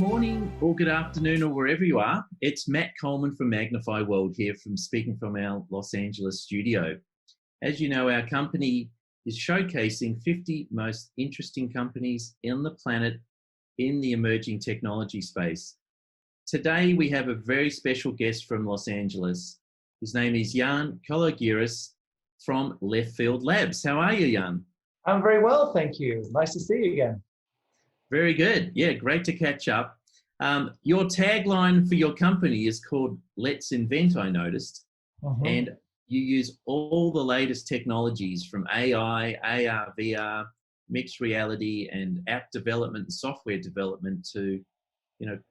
morning or good afternoon or wherever you are. It's Matt Coleman from Magnify World here speaking from our Los Angeles studio. As you know, our company is showcasing 50 most interesting companies on the planet in the emerging technology space. Today, we have a very special guest from Los Angeles. His name is Yann Caloghiris from Left Field Labs. How are you, Yann? I'm very well, thank you. Nice to see you again. Very good. Yeah, great to catch up. Your tagline for your company is called Let's Invent, I noticed. And you use all the latest technologies from AI, AR, VR, mixed reality, and app development and software development to,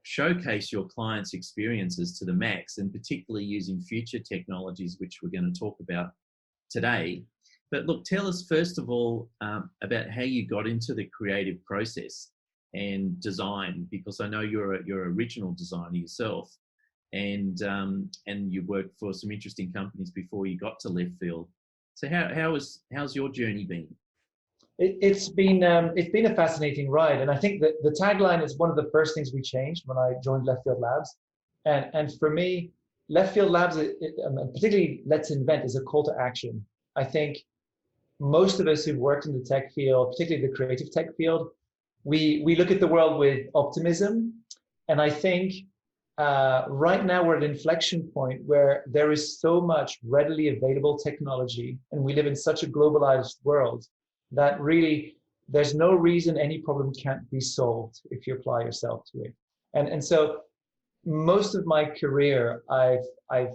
showcase your clients' experiences to the max, and particularly using future technologies, which we're going to talk about today. But look, tell us first of all about how you got into the creative process and design, because I know you're an original designer yourself, and you worked for some interesting companies before you got to Left Field. So how's your journey been? It's been a fascinating ride, and I think that the tagline is one of the first things we changed when I joined Left Field Labs, and for me, Left Field Labs, particularly Let's Invent, is a call to action. I think most of us who've worked in the tech field, particularly the creative tech field, we look at the world with optimism, and I think right now we're at an inflection point where there is so much readily available technology, and we live in such a globalized world that really there's no reason any problem can't be solved if you apply yourself to it. And so most of my career, I've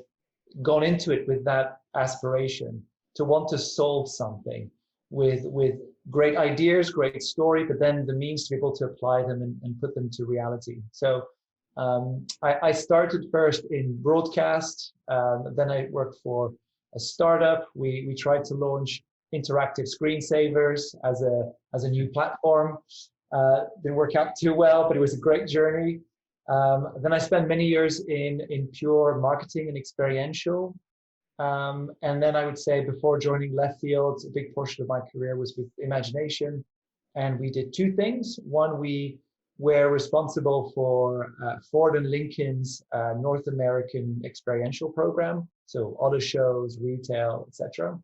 gone into it with that aspiration to want to solve something with great ideas, great story, but then the means to be able to apply them and put them to reality. So I started first in broadcast, then I worked for a startup. We tried to launch interactive screensavers as a new platform. Didn't work out too well, but it was a great journey. Then I spent many years in pure marketing and experiential. And then I would say before joining Left Field, a big portion of my career was with Imagination. And we did two things. One, we were responsible for Ford and Lincoln's North American experiential program. So auto shows, retail, etc.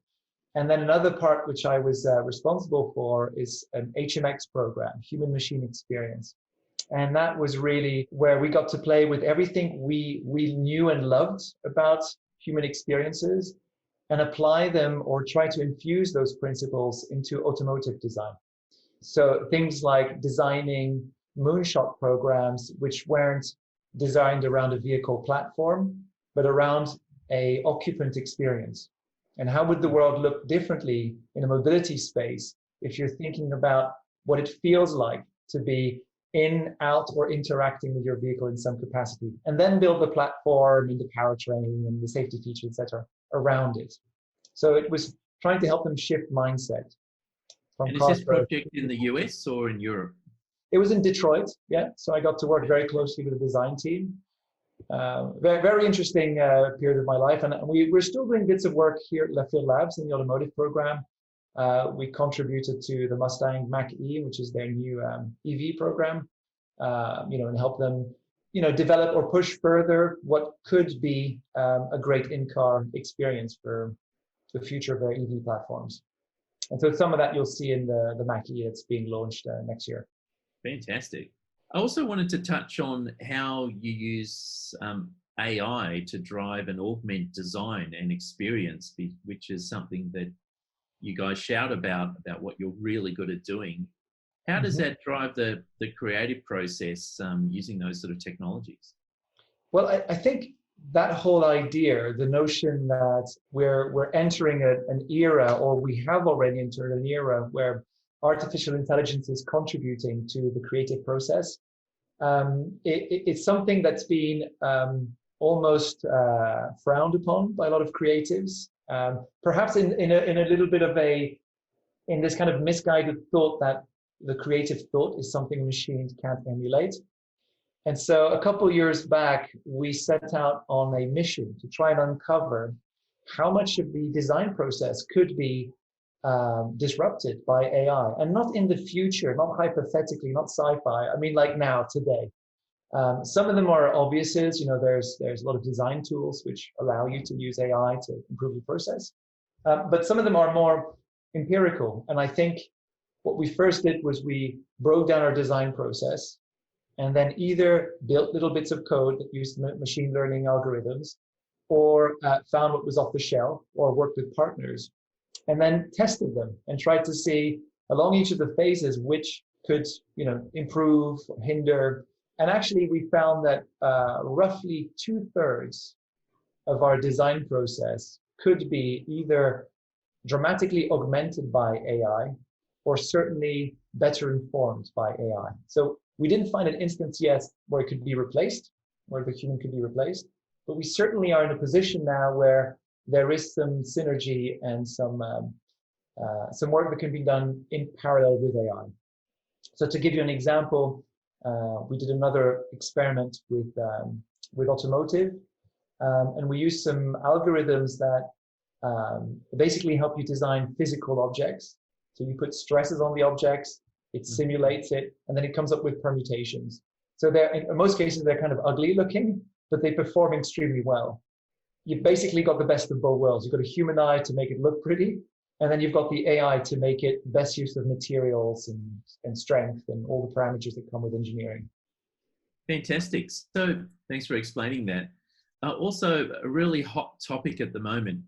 And then another part which I was responsible for is an HMX program, Human Machine Experience. And that was really where we got to play with everything we knew and loved about human experiences and apply them or try to infuse those principles into automotive design. So things like designing moonshot programs, which weren't designed around a vehicle platform, but around an occupant experience. And how would the world look differently in a mobility space if you're thinking about what it feels like to be in, out, or interacting with your vehicle in some capacity, and then build the platform and the powertrain and the safety features, etc., around it. So it was trying to help them shift mindset. And is this project in the US or in Europe? It was in Detroit, yeah. So I got to work very closely with the design team. Very, very interesting period of my life, and we're still doing bits of work here at Left Field Labs in the automotive program. We contributed to the Mustang Mach-E, which is their new EV program, and help them, develop or push further what could be a great in-car experience for the future of their EV platforms. And so some of that you'll see in the Mach-E that's being launched next year. Fantastic. I also wanted to touch on how you use AI to drive and augment design and experience, which is something that you guys shout about what you're really good at doing. How does that drive the creative process using those sort of technologies? Well, I think that whole idea, the notion that we're entering an era, or we have already entered an era where artificial intelligence is contributing to the creative process. It's something that's been almost frowned upon by a lot of creatives. Perhaps in a little bit of in this kind of misguided thought that the creative thought is something machines can't emulate. And so a couple of years back, we set out on a mission to try and uncover how much of the design process could be disrupted by AI, and not in the future, not hypothetically, not sci-fi. I mean, like now, today. Some of them are obviouses. You know, there's a lot of design tools which allow you to use AI to improve the process. But some of them are more empirical. And I think what we first did was we broke down our design process and then either built little bits of code that used machine learning algorithms, or found what was off the shelf, or worked with partners, and then tested them and tried to see along each of the phases which could, you know, improve, or hinder. And actually, we found that roughly 2/3 of our design process could be either dramatically augmented by AI, or certainly better informed by AI. So we didn't find an instance yet where it could be replaced, where the human could be replaced, but we certainly are in a position now where there is some synergy and some work that can be done in parallel with AI. So to give you an example, we did another experiment with automotive, and we used some algorithms that basically help you design physical objects. So you put stresses on the objects, it simulates it, and then it comes up with permutations. So they're, in most cases, they're kind of ugly looking, but they perform extremely well. You've basically got the best of both worlds. You've got a human eye to make it look pretty, and then you've got the AI to make it best use of materials and strength and all the parameters that come with engineering. Fantastic. So thanks for explaining that. Also, a really hot topic at the moment,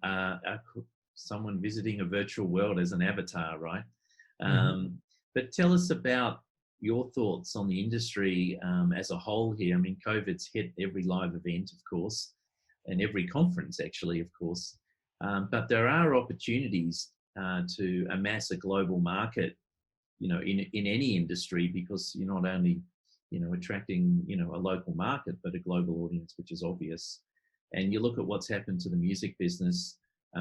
someone visiting a virtual world as an avatar, right? But tell us about your thoughts on the industry as a whole here. I mean, COVID's hit every live event, of course, and every conference, actually, of course. But there are opportunities to amass a global market, you know, in any industry, because you're not only, you know, attracting, you know, a local market, but a global audience, which is obvious. And you look at what's happened to the music business,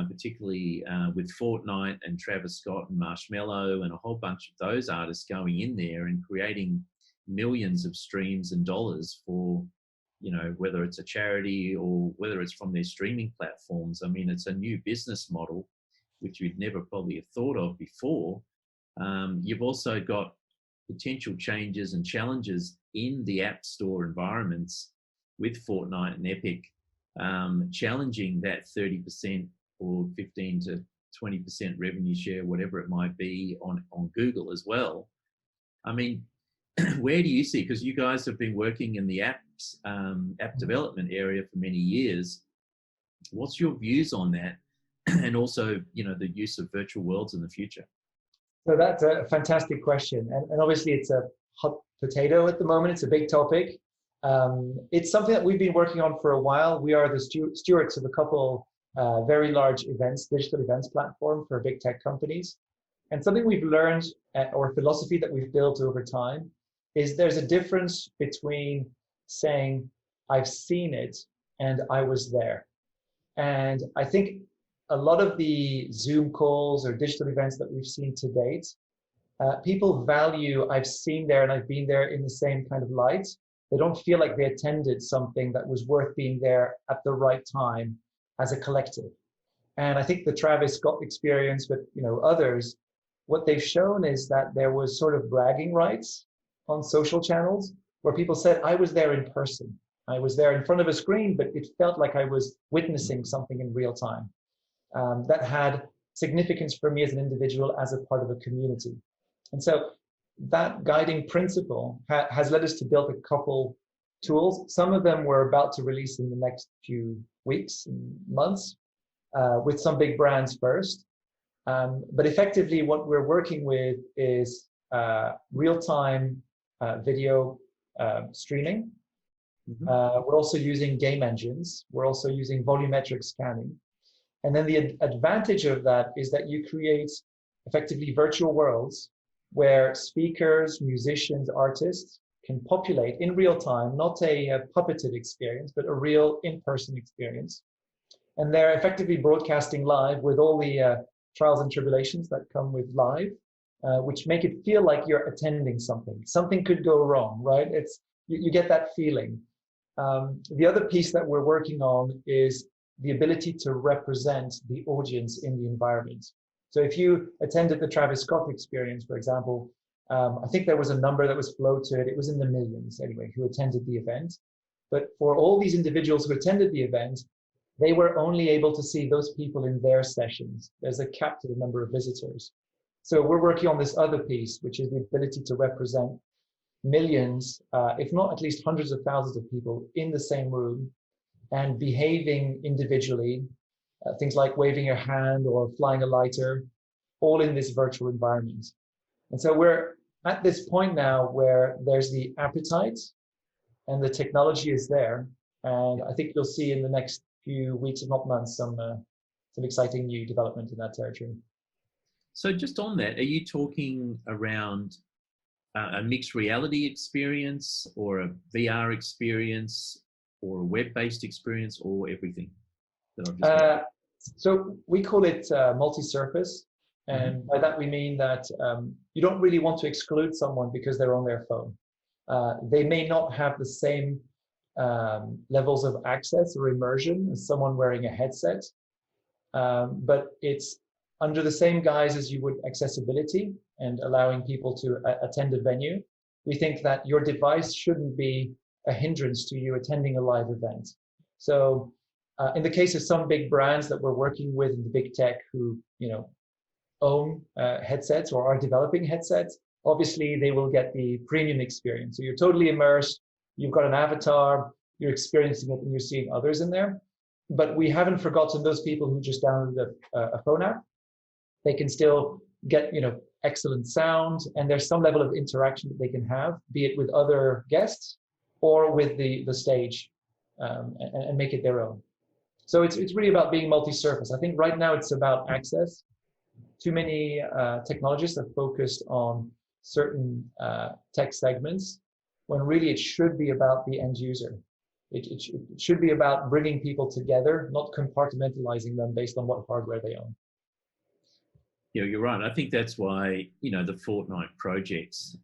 particularly with Fortnite and Travis Scott and Marshmello and a whole bunch of those artists going in there and creating millions of streams and dollars for, you know, whether it's a charity or whether it's from their streaming platforms. I mean, it's a new business model, which you'd never probably have thought of before. You've also got potential changes and challenges in the app store environments with Fortnite and Epic, challenging that 30% or 15 to 20% revenue share, whatever it might be, on Google as well. I mean, where do you see, because you guys have been working in the app development area for many years, what's your views on that? And also, you know, the use of virtual worlds in the future? So that's a fantastic question. And obviously it's a hot potato at the moment. It's a big topic. It's something that we've been working on for a while. We are the stewards of a couple very large events, digital events platform for big tech companies. And something we've learned, or philosophy that we've built over time, is there's a difference between saying, I've seen it and I was there. And I think a lot of the Zoom calls or digital events that we've seen to date, people value, I've seen there and I've been there in the same kind of light. They don't feel like they attended something that was worth being there at the right time as a collective. And I think the Travis Scott experience with, you know, others, what they've shown is that there was sort of bragging rights on social channels where people said, I was there in person. I was there in front of a screen, but it felt like I was witnessing something in real time. That had significance for me as an individual, as a part of a community. And so that guiding principle has led us to build a couple tools. Some of them we're about to release in the next few weeks and months with some big brands first. But effectively what we're working with is real-time video streaming. We're also using game engines. We're also using volumetric scanning. And then the advantage of that is that you create effectively virtual worlds where speakers, musicians, artists can populate in real time, not a puppeted experience, but a real in-person experience. And they're effectively broadcasting live with all the trials and tribulations that come with live, which make it feel like you're attending something. Something could go wrong, right? You get that feeling. The other piece that we're working on is the ability to represent the audience in the environment. So if you attended the Travis Scott experience, for example, I think there was a number that was floated. It was in the millions anyway, who attended the event. But for all these individuals who attended the event, they were only able to see those people in their sessions. There's a cap to the number of visitors. So we're working on this other piece, which is the ability to represent millions, if not at least hundreds of thousands of people in the same room and behaving individually, things like waving your hand or flying a lighter, all in this virtual environment. And so we're at this point now where there's the appetite and the technology is there. And I think you'll see in the next few weeks, if not months, some exciting new development in that territory. So just on that, are you talking around a mixed reality experience or a VR experience or a web-based experience or everything that I've just mentioned? So we call it multi-surface. And by that, we mean that you don't really want to exclude someone because they're on their phone. They may not have the same levels of access or immersion as someone wearing a headset, but it's under the same guise as you would accessibility and allowing people to attend a venue. We think that your device shouldn't be a hindrance to you attending a live event. So in the case of some big brands that we're working with in the big tech who, own headsets or are developing headsets, obviously they will get the premium experience. So you're totally immersed, you've got an avatar, you're experiencing it and you're seeing others in there. But we haven't forgotten those people who just downloaded a phone app. They can still get, excellent sound, and there's some level of interaction that they can have, be it with other guests or with the stage, and make it their own. So it's really about being multi-surface. I think right now it's about access. Too many technologists have focused on certain tech segments, when really it should be about the end user. It should be about bringing people together, not compartmentalizing them based on what hardware they own. Yeah, you're right. I think that's why, the Fortnite projects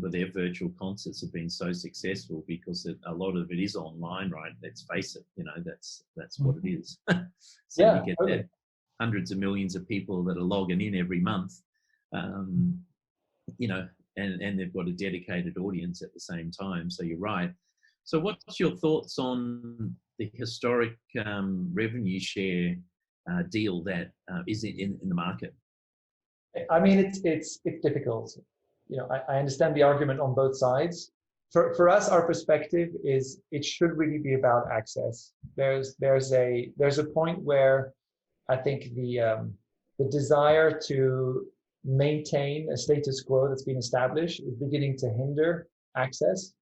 with their virtual concerts have been so successful, because a lot of it is online, right? Let's face it, that's what it is. So yeah, you get totally. that hundreds of millions of people that are logging in every month, and they've got a dedicated audience at the same time. So you're right. So what's your thoughts on the historic revenue share deal that is in the market? I mean, it's difficult. I understand the argument on both sides. For us, our perspective is it should really be about access. There's a point where I think the desire to maintain a status quo that's been established is beginning to hinder access.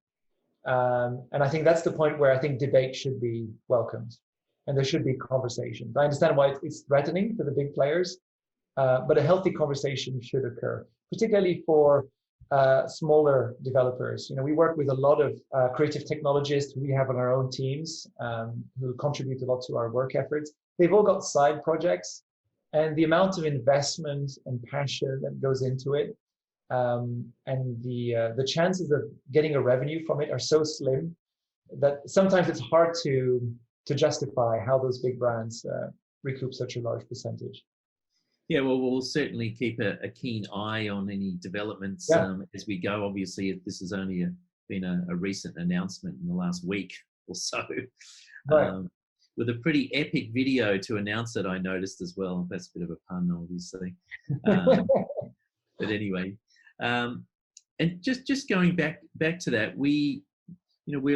And I think that's the point where I think debate should be welcomed and there should be conversations. I understand why it's threatening for the big players, but a healthy conversation should occur, particularly for smaller developers. We work with a lot of creative technologists who we have on our own teams, who contribute a lot to our work efforts. They've all got side projects, and the amount of investment and passion that goes into it, and the chances of getting a revenue from it are so slim that sometimes it's hard to justify how those big brands recoup such a large percentage. Yeah, well, we'll certainly keep a keen eye on any developments as we go. Obviously, this has only been a recent announcement in the last week or so, right. With a pretty epic video to announce it, I noticed as well. That's a bit of a pun, obviously. But anyway, and just going back to that, we're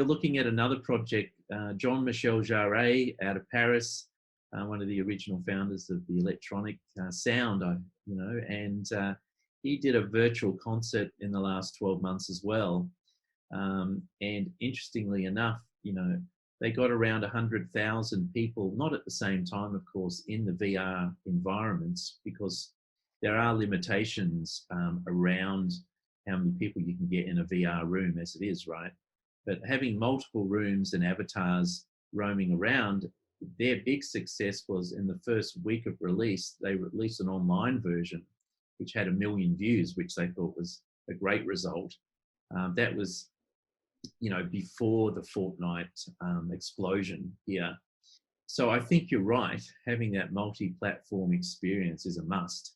looking at another project. Jean-Michel Jarre out of Paris, one of the original founders of the electronic sound, and he did a virtual concert in the last 12 months as well. And interestingly enough, they got around 100,000 people, not at the same time, of course, in the VR environments, because there are limitations around how many people you can get in a VR room as it is, right? But having multiple rooms and avatars roaming around, their big success was in the first week of release, they released an online version, which had 1 million views, which they thought was a great result. That was, before the Fortnite explosion here. So I think you're right, having that multi-platform experience is a must.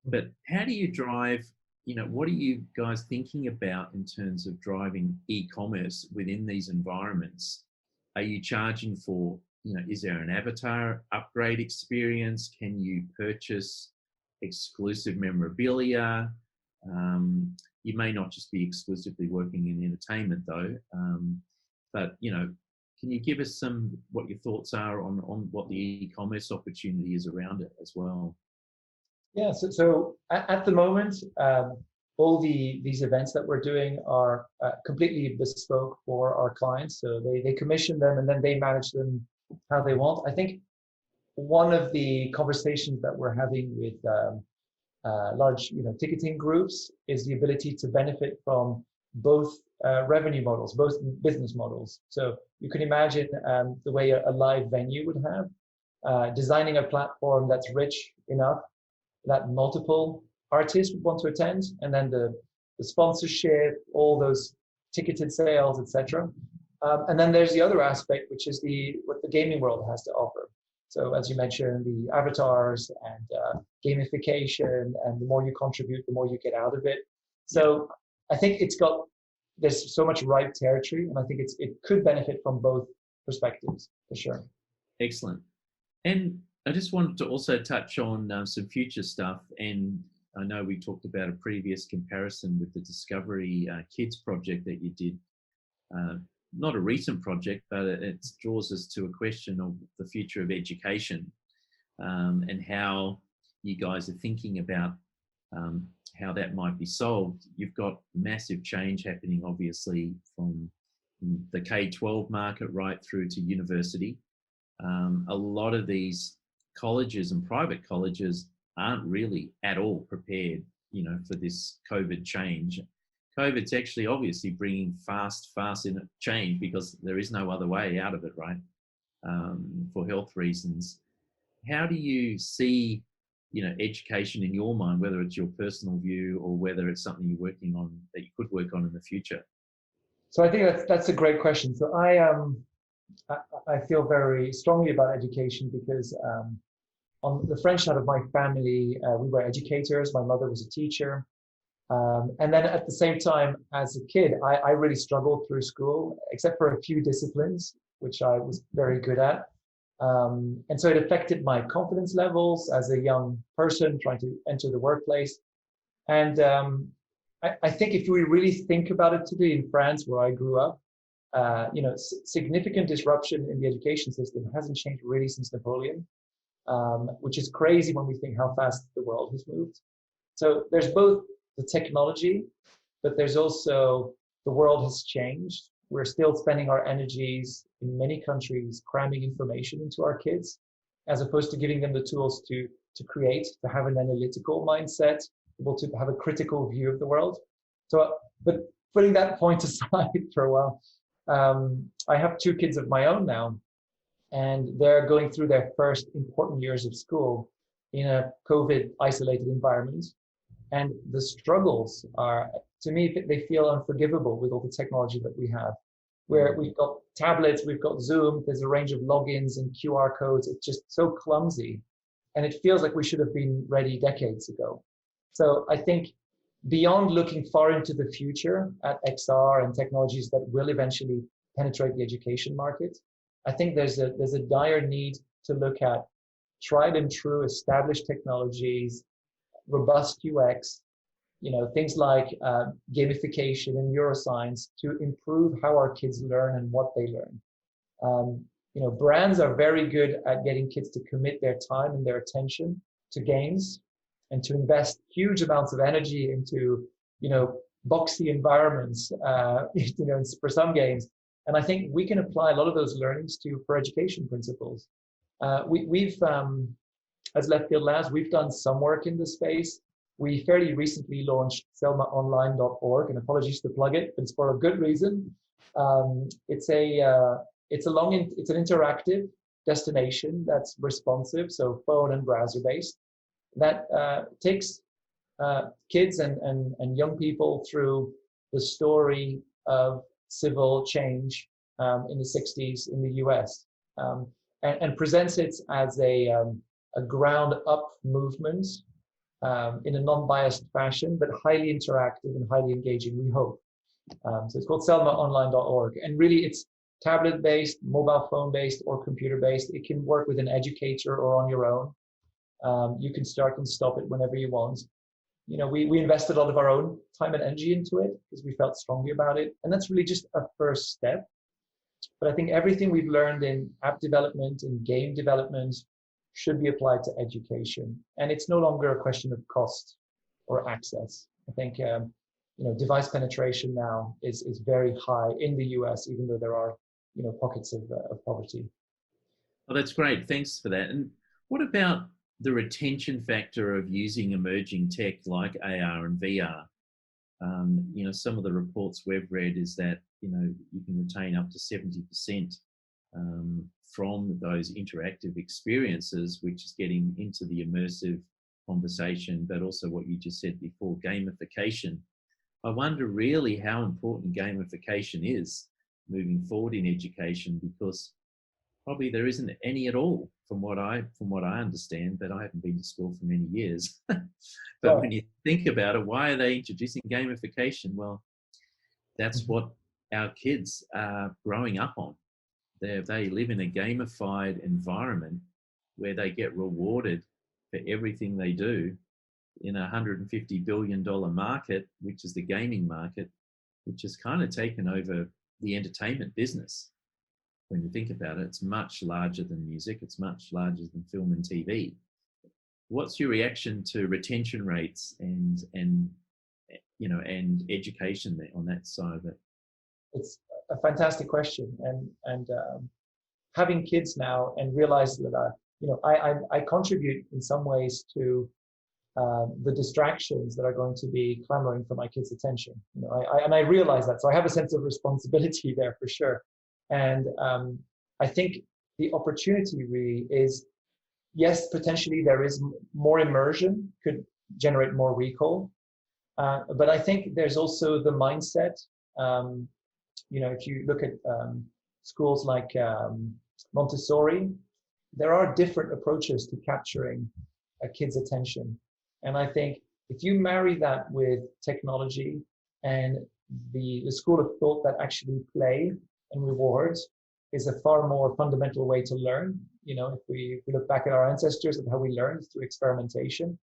But how do you drive what are you guys thinking about in terms of driving e-commerce within these environments? Are you charging for, is there an avatar upgrade experience? Can you purchase exclusive memorabilia? You may not just be exclusively working in entertainment though, but can you give us what your thoughts are on what the e-commerce opportunity is around it as well? Yeah, so at the moment, all these events that we're doing are completely bespoke for our clients. So they commission them and then they manage them how they want. I think one of the conversations that we're having with large ticketing groups is the ability to benefit from both revenue models, both business models. So you can imagine the way a live venue would have, designing a platform that's rich enough that multiple artists would want to attend, and then the sponsorship, all those ticketed sales, etc. And then there's the other aspect, which is what the gaming world has to offer. So as you mentioned, the avatars and gamification, and the more you contribute, the more you get out of it. So I think there's so much ripe territory, and I think it could benefit from both perspectives for sure. Excellent. And I just wanted to also touch on some future stuff. And I know we talked about a previous comparison with the Discovery Kids project that you did. Not a recent project, but it draws us to a question of the future of education, and how you guys are thinking about how that might be solved. You've got massive change happening, obviously, from the K-12 market right through to university. A lot of these colleges and private colleges aren't really at all prepared, for this COVID change. COVID's actually obviously bringing fast in change, because there is no other way out of it, right? For health reasons. How do you see, education in your mind, whether it's your personal view or whether it's something you're working on that you could work on in the future? So I think that's a great question. So I feel very strongly about education because on the French side of my family, we were educators. My mother was a teacher. And then at the same time, as a kid, I really struggled through school, except for a few disciplines, which I was very good at. And so it affected my confidence levels as a young person trying to enter the workplace. And I think if we really think about it today in France, where I grew up, significant disruption in the education system hasn't changed really since Napoleon, which is crazy when we think how fast the world has moved. So there's both the technology, but there's also the world has changed. We're still spending our energies in many countries cramming information into our kids, as opposed to giving them the tools to create, to have an analytical mindset, able to have a critical view of the world. So, but putting that point aside for a while, I have 2 kids of my own now, and they're going through their first important years of school in a COVID isolated environment. And the struggles are, to me, they feel unforgivable with all the technology that we have, where we've got tablets, we've got Zoom, there's a range of logins and QR codes. It's just so clumsy. And it feels like we should have been ready decades ago. So I think beyond looking far into the future at XR and technologies that will eventually penetrate the education market, I think there's a dire need to look at tried and true established technologies, robust UX, things like gamification and neuroscience to improve how our kids learn and what they learn. Brands are very good at getting kids to commit their time and their attention to games and to invest huge amounts of energy into, boxy environments, for some games. And I think we can apply a lot of those learnings for education principles. We've as Left Field Labs, we've done some work in this space. We fairly recently launched selmaonline.org, and apologies to plug it, but it's for a good reason. It's an interactive destination that's responsive, so phone and browser based, that takes kids and young people through the story of civil change in the 60s in the US, and presents it as a ground up movement in a non-biased fashion, but highly interactive and highly engaging, we hope. So it's called selmaonline.org. And really it's tablet-based, mobile phone-based, or computer-based. It can work with an educator or on your own. You can start and stop it whenever you want. You know, we invested a lot of our own time and energy into it because we felt strongly about it. And that's really just a first step. But I think everything we've learned in app development and game development should be applied to education. And it's no longer a question of cost or access. I think, you know, device penetration now is very high in the US, even though there are, you know, pockets of poverty. Well, that's great. Thanks for that. And what about the retention factor of using emerging tech like AR and VR? You know, some of the reports we've read is that, you know, you can retain up to 70% from those interactive experiences, which is getting into the immersive conversation, but also what you just said before, gamification. I wonder really how important gamification is moving forward in education, because probably there isn't any at all from what I understand, but I haven't been to school for many years. But when you think about it, why are they introducing gamification? Well, that's what our kids are growing up on. They live in a gamified environment where they get rewarded for everything they do in a $150 billion market, which is the gaming market, which has kind of taken over the entertainment business. When you think about it, it's much larger than music. It's much larger than film and TV. What's your reaction to retention rates and you know, and education on that side of it? It's a fantastic question, and having kids now and realize that you know, I contribute in some ways to the distractions that are going to be clamoring for my kids' attention. You know, I realize that, so I have a sense of responsibility there for sure. And I think the opportunity really is, yes, potentially there is more immersion, could generate more recall. But I think there's also the mindset. You know, if you look at schools like Montessori, there are different approaches to capturing a kid's attention. And I think if you marry that with technology and the school of thought that actually play and rewards is a far more fundamental way to learn. You know, if we look back at our ancestors and how we learned through experimentation,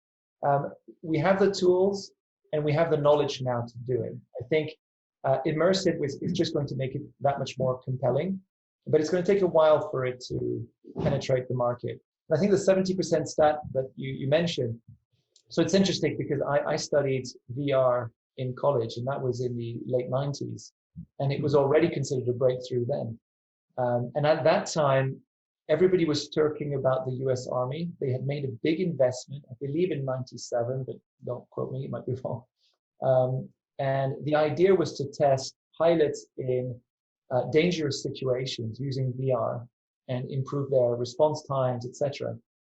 we have the tools and we have the knowledge now to do it. I think immersive is just going to make it that much more compelling, but it's going to take a while for it to penetrate the market. And I think the 70% stat that you mentioned, so it's interesting because I studied VR in college, and that was in the late 90s, and it was already considered a breakthrough then. And at that time, everybody was talking about the US Army. They had made a big investment, I believe in 97, but don't quote me, it might be wrong. And the idea was to test pilots in dangerous situations using VR and improve their response times, etc.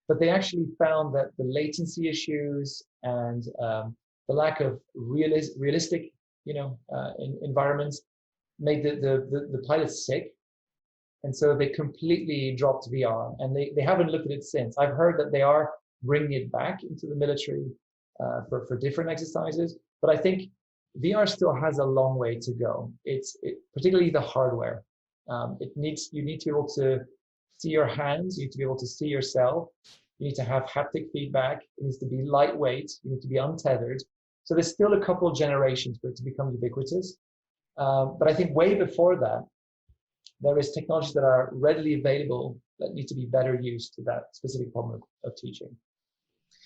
But they actually found that the latency issues and the lack of realistic, you know, environments made the pilots sick. And so they completely dropped VR, and they haven't looked at it since. I've heard that they are bringing it back into the military for different exercises, but I think VR still has a long way to go. Particularly the hardware. You need to be able to see your hands. You need to be able to see yourself. You need to have haptic feedback. It needs to be lightweight. You need to be untethered. So there's still a couple of generations for it to become ubiquitous. But I think way before that, there is technologies that are readily available that need to be better used to that specific problem of teaching.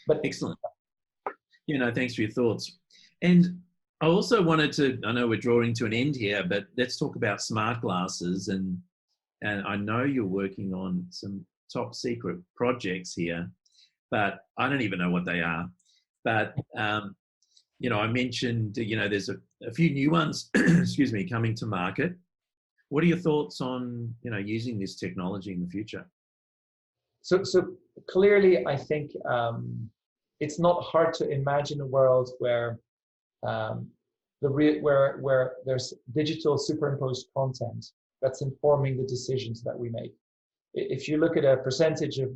But excellent. You know, thanks for your thoughts. And I also wanted to, I know we're drawing to an end here, but let's talk about smart glasses. And I know you're working on some top secret projects here, but I don't even know what they are. But, you know, I mentioned, you know, there's a few new ones, excuse me, coming to market. What are your thoughts on, you know, using this technology in the future? So clearly, I think it's not hard to imagine a world where where there's digital superimposed content that's informing the decisions that we make. If you look at a percentage of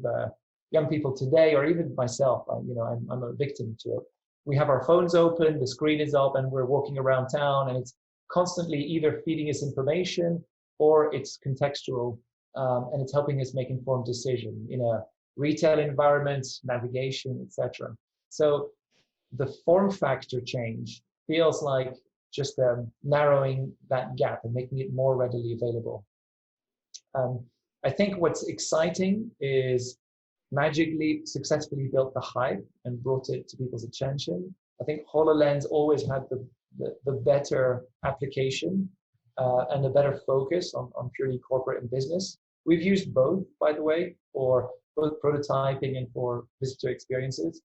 young people today, or even myself, I'm a victim to it. We have our phones open, the screen is up, and we're walking around town, and it's constantly either feeding us information or it's contextual, and it's helping us make informed decisions in a retail environment, navigation, etc. So the form factor change feels like just narrowing that gap and making it more readily available. I think what's exciting is magically successfully built the hype and brought it to people's attention. I think HoloLens always had the better application and a better focus on purely corporate and business. We've used both, by the way, for both prototyping and for visitor experiences.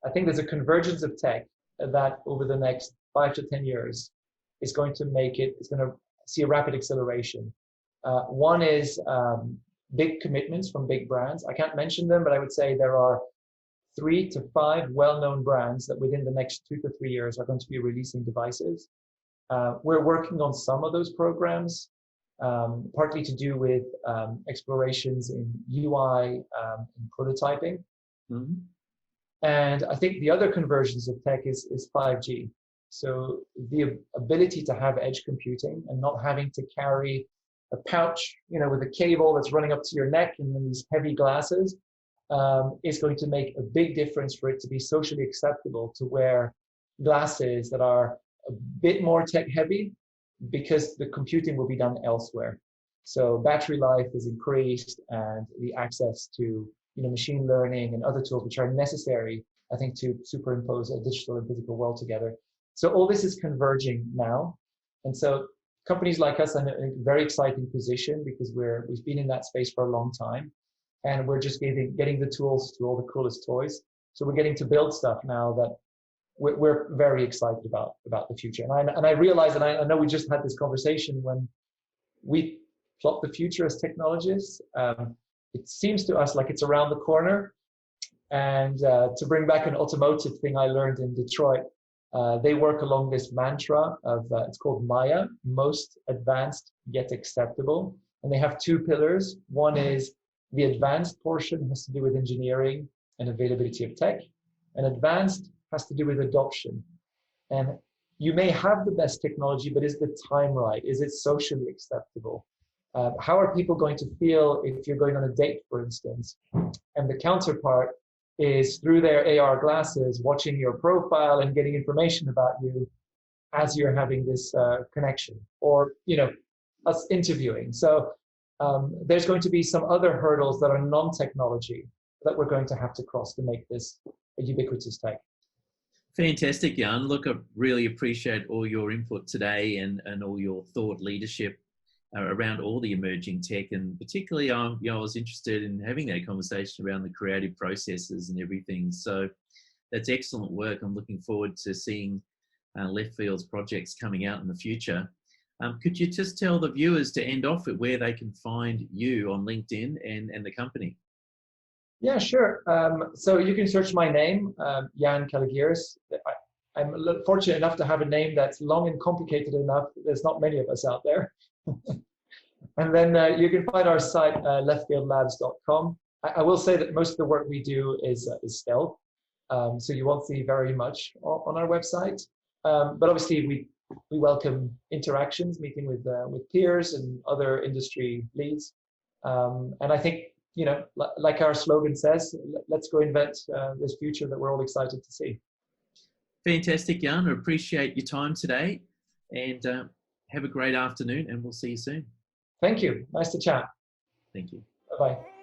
I think there's a convergence of tech that over the next 5 to 10 years is going to see a rapid acceleration. One is big commitments from big brands. I can't mention them, but I would say there are 3 to 5 well-known brands that within the next 2 to 3 years are going to be releasing devices. We're working on some of those programs, partly to do with explorations in UI and prototyping. Mm-hmm. And I think the other conversions of tech is 5G. So the ability to have edge computing and not having to carry a pouch, with a cable that's running up to your neck and then these heavy glasses, is going to make a big difference for it to be socially acceptable to wear glasses that are a bit more tech heavy, because the computing will be done elsewhere. So battery life is increased, and the access to machine learning and other tools which are necessary, I think, to superimpose a digital and physical world together. So all this is converging now. And so companies like us are in a very exciting position, because we've been in that space for a long time, and we're just getting the tools to all the coolest toys. So we're getting to build stuff now that we're very excited about the future. And I realize, and I know we just had this conversation, when we plot the future as technologists, it seems to us like it's around the corner. And to bring back an automotive thing I learned in Detroit, they work along this mantra of, it's called Maya, most advanced yet acceptable. And they have 2 pillars. One is the advanced portion has to do with engineering and availability of tech, and advanced has to do with adoption. And you may have the best technology, but is the time right? Is it socially acceptable? How are people going to feel if you're going on a date, for instance? And the counterpart is through their AR glasses, watching your profile and getting information about you as you're having this connection, or us interviewing. So there's going to be some other hurdles that are non-technology that we're going to have to cross to make this a ubiquitous tech. Fantastic, Yann. Look, I really appreciate all your input today and all your thought leadership around all the emerging tech, and particularly I was interested in having that conversation around the creative processes and everything. So that's excellent work. I'm looking forward to seeing Left Field's projects coming out in the future. Could you just tell the viewers to end off at where they can find you on LinkedIn and the company? Yeah, sure. So you can search my name, Yann Caloghiris. I'm fortunate enough to have a name that's long and complicated enough. There's not many of us out there. And then you can find our site, leftfieldlabs.com. I will say that most of the work we do is stealth, so you won't see very much on our website. But obviously, we welcome interactions, meeting with peers and other industry leads. And I think, like our slogan says, let's go invent this future that we're all excited to see. Fantastic, Yann. I appreciate your time today, and have a great afternoon, and we'll see you soon. Thank you. Nice to chat. Thank you. Bye-bye.